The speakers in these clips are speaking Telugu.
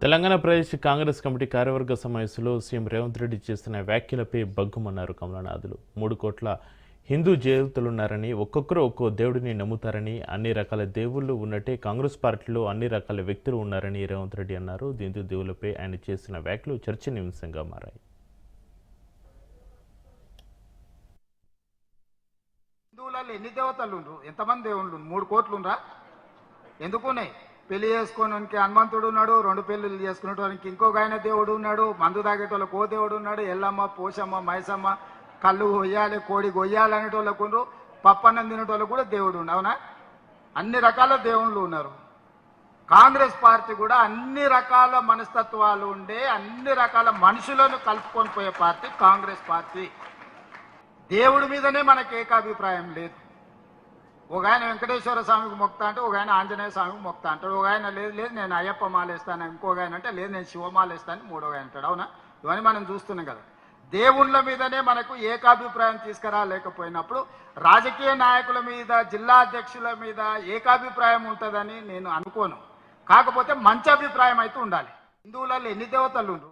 తెలంగాణ ప్రదేశ్ కాంగ్రెస్ కమిటీ కార్యవర్గ సమావేశంలో సీఎం రేవంత్ రెడ్డి చేస్తున్న వ్యాఖ్యలపై బగ్గుమన్నారు కమలనాథులు. 3 కోట్ల హిందూ దేవతలున్నారని, ఒక్కొక్కరు ఒక్కో దేవుడిని నమ్ముతారని, అన్ని రకాల దేవుళ్ళు ఉన్నట్టే కాంగ్రెస్ పార్టీలో అన్ని రకాల వ్యక్తులు ఉన్నారని రేవంత్ రెడ్డి అన్నారు. హిందూ దేవులపై ఆయన చేసిన వ్యాఖ్యలు చర్చనీయాంశంగా మారాయి. హిందువులలో ఎన్ని దేవతలు ఉండ్రు? ఎంతమంది దేవుళ్ళు? 3 కోట్లు ఉండ్రా? ఎందుకున్నాయి? పెళ్లి చేసుకోవడానికి హనుమంతుడు ఉన్నాడు, 2 పెళ్లిళ్ళు చేసుకునేటానికి ఇంకొక ఆయన దేవుడు ఉన్నాడు, మందు తాగేటోళ్ళకి ఓ దేవుడు ఉన్నాడు, ఎల్లమ్మ, పోషమ్మ, మైసమ్మ, కళ్ళు కొయ్యాలి, కోడి కొయ్యాలి అనేటోళ్ళకు ఉండ్రు, పప్పన్నం తినేటోళ్ళకు కూడా దేవుడు ఉండు. అవునా? అన్ని రకాల దేవుళ్ళు ఉన్నారు. కాంగ్రెస్ పార్టీ కూడా అన్ని రకాల మనస్తత్వాలు ఉండే, అన్ని రకాల మనుషులను కలుపుకొని పోయే పార్టీ కాంగ్రెస్ పార్టీ. దేవుడి మీదనే మనకు ఏకాభిప్రాయం లేదు. ఒక ఆయన వెంకటేశ్వర స్వామికి మొక్తా అంటే, ఒక ఆయన ఆంజనేయ స్వామికి మొక్తా అంటాడు, ఒక ఆయన లేదు లేదు నేను అయ్యప్ప మాలేస్తాను, ఇంకొక ఆయన అంటే లేదు నేను శివమాలేస్తాను, మూడో ఆయన అంటాడు. అవునా? ఇవన్నీ మనం చూస్తున్నాం కదా. దేవుళ్ళ మీదనే మనకు ఏకాభిప్రాయం తీసుకురాలేకపోయినప్పుడు రాజకీయ నాయకుల మీద, జిల్లా అధ్యక్షుల మీద ఏకాభిప్రాయం ఉంటుందని నేను అనుకోను. కాకపోతే మంచి అభిప్రాయం అయితే ఉండాలి. హిందువులలో ఎన్ని దేవతలు ఉండ్రు?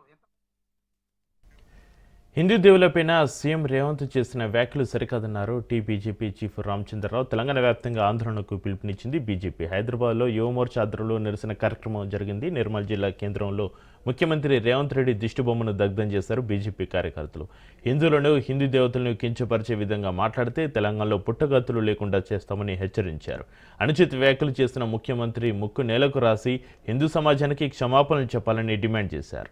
హిందూ దేవులపైన సీఎం రేవంత్ చేసిన వ్యాఖ్యలు సరికాదన్నారు బీజేపీ చీఫ్ రామచంద్రరావు. తెలంగాణ వ్యాప్తంగా ఆందోళనకు పిలుపునిచ్చింది బీజేపీ. హైదరాబాద్లో యువమోర్చా ఆధ్వర్యంలో నిరసన కార్యక్రమం జరిగింది. నిర్మల్ జిల్లా కేంద్రంలో ముఖ్యమంత్రి రేవంత్ రెడ్డి దిష్టిబొమ్మను దగ్ధం చేశారు బీజేపీ కార్యకర్తలు. హిందువులను, హిందూ దేవతలను కించపరిచే విధంగా మాట్లాడితే తెలంగాణలో పుట్టగతులు లేకుండా చేస్తామని హెచ్చరించారు. అనుచిత వ్యాఖ్యలు చేసిన ముఖ్యమంత్రి ముక్కు నేలకు రాసి హిందూ సమాజానికి క్షమాపణలు చెప్పాలని డిమాండ్ చేశారు.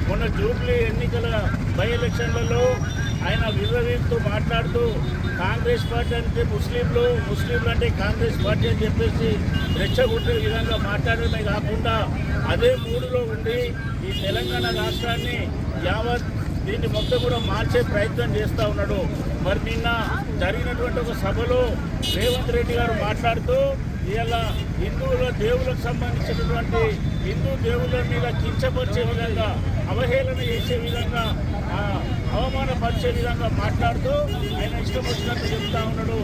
మొన్న జూబ్లీ ఎన్నికల బై ఎలక్షన్లలో ఆయన విర్రవీగుతూ మాట్లాడుతూ కాంగ్రెస్ పార్టీ అంటే ముస్లింలు అంటే కాంగ్రెస్ పార్టీ అని చెప్పేసి రెచ్చగొట్టే విధంగా మాట్లాడడమే కాకుండా అదే మూడులో ఉండి ఈ తెలంగాణ రాష్ట్రాన్ని యావత్ దీన్ని మొత్తం కూడా మార్చే ప్రయత్నం చేస్తూ ఉన్నాడు. మరి నిన్న జరిగినటువంటి ఒక సభలో రేవంత్ రెడ్డి గారు మాట్లాడుతూ ఇలా హిందువుల దేవులకు సంబంధించినటువంటి హిందూ దేవుళ్ళ మీద కించపరిచే విధంగా, అవహేళన చేసే విధంగా, అవమానపరిచే విధంగా మాట్లాడుతూ ఆయన ఇష్టం వచ్చినట్టు చెప్తా ఉన్నాడు.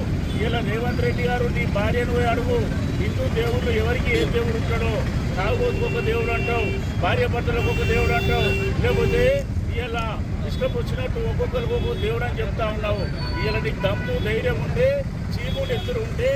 ఇలా రేవంత్ రెడ్డి గారు నీ భార్యను పోయి అడుగు, హిందూ దేవుళ్ళు ఎవరికి ఏ దేవుడు ఉంటాడో, తాగుబోతుకు ఒక దేవుడు అంటావు, భార్య భర్తలకు ఒక దేవుడు అంటావు, లేకపోతే ఇలా ఇష్టం వచ్చినట్టు ఒక్కొక్కరికి ఒక్కొక్క దేవుడు అని చెప్తా ఉన్నావు. ఇలా నీకు దమ్ము ధైర్యం ఉంటే, చీముడు ఎత్తులు ఉంటే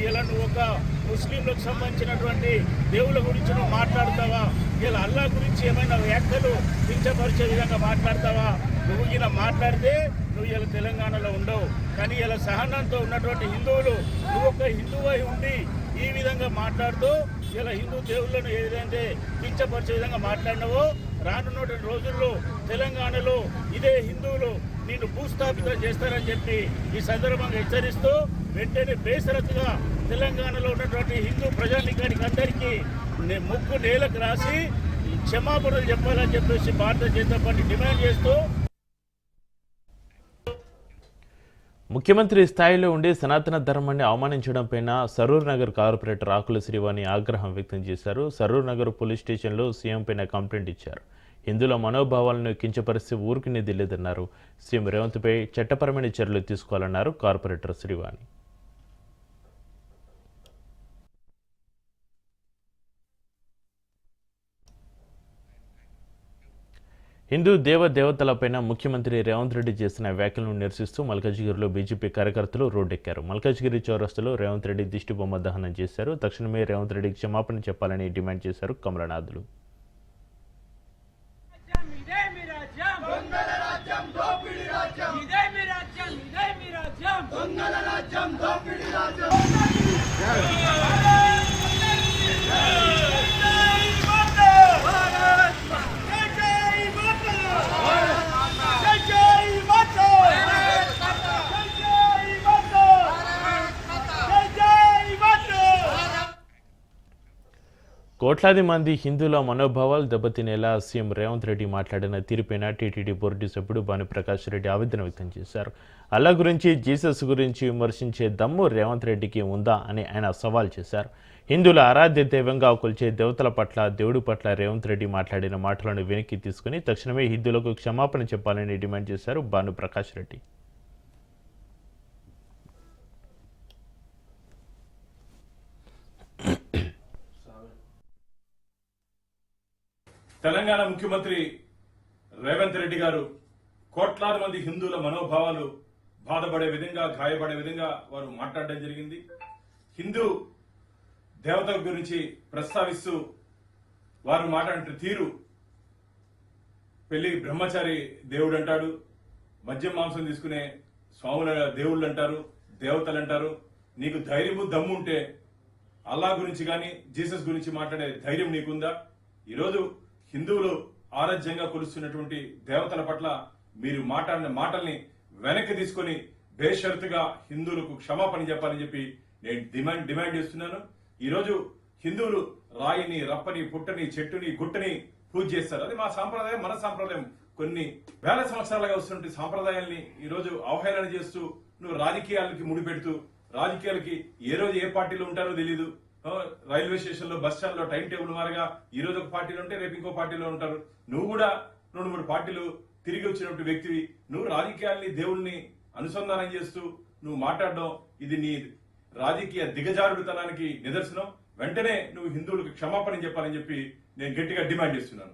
ఇలా నువ్వు ఒక ముస్లింలకు సంబంధించినటువంటి దేవుళ్ళ గురించి నువ్వు మాట్లాడతావా? ఇలా అల్లా గురించి ఏమైనా వ్యాఖ్యలు కించపరిచే విధంగా మాట్లాడతావా? నువ్వు ఇలా మాట్లాడితే నువ్వు ఇలా తెలంగాణలో ఉండవు. కానీ ఇలా సహనంతో ఉన్నటువంటి హిందువులు, నువ్వు ఒక హిందువై ఉండి ఈ విధంగా మాట్లాడుతూ ఇలా హిందూ దేవుళ్ళను ఏదైతే కించపరిచే విధంగా మాట్లాడినవో రానున్నటువంటి రోజుల్లో తెలంగాణలో ఇదే హిందువులు నిన్ను భూస్థాపితం చేస్తారని చెప్పి ఈ సందర్భంగా హెచ్చరిస్తూ వెంటనే బేసరతుగా తెలంగాణలో ఉన్నటువంటి హిందూ ప్రజానికానికి అందరికీ ముక్కు నేలకు రాసి క్షమాపణలు చెప్పాలని చెప్పేసి భారతీయ జనతా పార్టీ డిమాండ్ చేస్తూ ముఖ్యమంత్రి స్థాయిలో ఉండి సనాతన ధర్మాన్ని అవమానించడంపై సరూర్ నగర్ కార్పొరేటర్ ఆకుల శ్రీవాణి ఆగ్రహం వ్యక్తం చేశారు. సరూర్ నగర్ పోలీస్ స్టేషన్లో సీఎం పైన కంప్లైంట్ ఇచ్చారు. హిందువుల మనోభావాలను కించపరిస్తే ఊరుకునేది లేదన్నారు. సీఎం రేవంత్పై చట్టపరమైన చర్యలు తీసుకోవాలన్నారు కార్పొరేటర్ శ్రీవాణి. హిందూ దేవతలపైన ముఖ్యమంత్రి రేవంత్ రెడ్డి చేసిన వ్యాఖ్యలను నిరసిస్తూ మల్కాజ్గిరిలో బీజేపీ కార్యకర్తలు రోడ్డెక్కారు. మల్కాజ్గిరి చౌరస్తాలో రేవంత్ రెడ్డి దిష్టిబొమ్మ దహనం చేశారు. తక్షణమే రేవంత్ రెడ్డికి క్షమాపణ చెప్పాలని డిమాండ్ చేశారు కమలనాథులు. కోట్లాది మంది హిందువుల మనోభావాలు దెబ్బతినేలా సీఎం రేవంత్ రెడ్డి మాట్లాడిన తీరుపైన టీటీడీ బోర్డు సభ్యుడు భానుప్రకాష్ రెడ్డి ఆవేదన వ్యక్తం చేశారు. అల్లా గురించి, జీసస్ గురించి విమర్శించే దమ్ము రేవంత్ రెడ్డికి ఉందా అని ఆయన సవాల్ చేశారు. హిందువుల ఆరాధ్య దైవంగా కొలిచే దేవతల పట్ల, దేవుడి పట్ల రేవంత్ రెడ్డి మాట్లాడిన మాటలను వెనక్కి తీసుకుని తక్షణమే హిందువులకు క్షమాపణ చెప్పాలని డిమాండ్ చేశారు భానుప్రకాష్ రెడ్డి. తెలంగాణ ముఖ్యమంత్రి రేవంత్ రెడ్డి గారు కోట్లాది మంది హిందువుల మనోభావాలు బాధపడే విధంగా, గాయపడే విధంగా వారు మాట్లాడడం జరిగింది. హిందూ దేవత గురించి ప్రస్తావిస్తూ వారు మాట్లాడిన తీరు, పెళ్లి బ్రహ్మచారి దేవుడు అంటాడు, మద్యం మాంసం తీసుకునే స్వాముల దేవుళ్ళు అంటారు, దేవతలు అంటారు. నీకు ధైర్యము దమ్ము ఉంటే అల్లా గురించి కానీ జీసస్ గురించి మాట్లాడే ధైర్యం నీకుందా? ఈరోజు హిందువులు ఆరాధ్యంగా కొలుస్తున్నటువంటి దేవతల పట్ల మీరు మాట్లాడిన మాటల్ని వెనక్కి తీసుకొని బేషరతుగా హిందువులకు క్షమాపణ చెప్పాలని చెప్పి నేను డిమాండ్ చేస్తున్నాను. ఈరోజు హిందువులు రాయిని, రప్పని, పుట్టని, చెట్టుని, గుట్టని పూజ చేస్తారు. అది మా సాంప్రదాయం, మన సాంప్రదాయం. కొన్ని వేల సంవత్సరాలుగా వస్తున్న సాంప్రదాయాల్ని ఈరోజు అవహేళన చేస్తూ నువ్వు రాజకీయాలకి ముడిపెడుతూ, రాజకీయాలకి ఏ రోజు ఏ పార్టీలో ఉంటారో తెలీదు. రైల్వే స్టేషన్ లో, బస్ స్టాండ్ లో టైం టేబుల్ మారగా ఈ రోజు ఒక పార్టీలో ఉంటే రేపు ఇంకో పార్టీలో ఉంటారు. నువ్వు కూడా 2-3 పార్టీలు తిరిగి వచ్చినటువంటి వ్యక్తివి. నువ్వు రాజకీయాల్ని, దేవుల్ని అనుసంధానం చేస్తూ నువ్వు మాట్లాడడం ఇది నీ రాజకీయ దిగజారుడుతనానికి నిదర్శనం. వెంటనే నువ్వు హిందువులకు క్షమాపణ చెప్పాలని చెప్పి నేను గట్టిగా డిమాండ్ చేస్తున్నాను.